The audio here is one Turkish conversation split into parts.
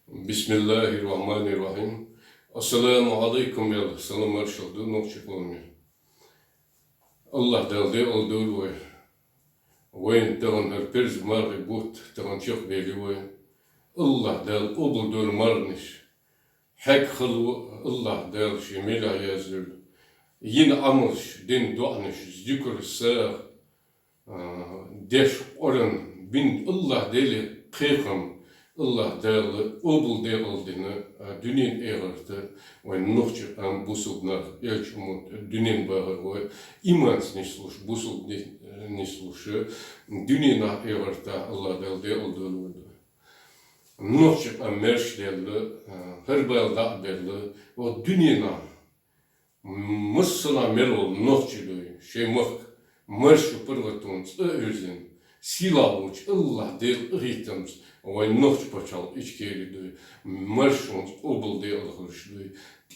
Bismillahirrahmanirrahim. Assalamu alaikum ya salam arşaldı nokçuk olmuyor. Allah daldı oldu ve وين تغن هالبرز ماري بوت تغن شيخ بيلي وين الله دال قبل دول مرنش حق خلو الله دال شميلا يازل ين عمرش دين دوعنش ذكر الساق ديش قرن بين الله دالي قيقم الله دال قبل دال دينا دنين ايغرت وين نخش ام بوسوبنا يلشمون دنين باغر وين ايمانس نسلوش بوسوب نسلوش دنين ايغرت الله دال دال دال نخش ام مرش دال هربال دا دال و دنين مصنا ملول نخش دوي شي مخ مرش پرغتونس özün Silavuç Allah del ritms وين نخش بچال içkeri دوي مرشونس obul del hırşdoy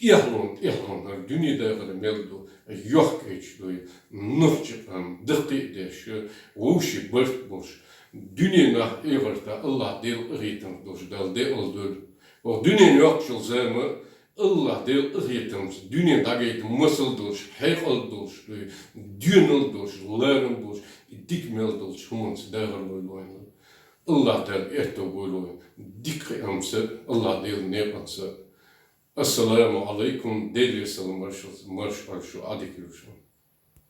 Ihlon her dünyada kadar meldu yok geç doy نخش am dıqi deş uşi bırt boş dünyada eğerta Allah del ritms doş dal del oldur o dünya yok çılzamı Allah del ritms dünyada gayet masal doş hayal doş dünel doş larım doş dikmel doş humans dağır boyloyna Allah del erto boyloy dik amsa Allah del ne ansa Assalamu alaikum deli salam marş şu adik yürüyüşüm.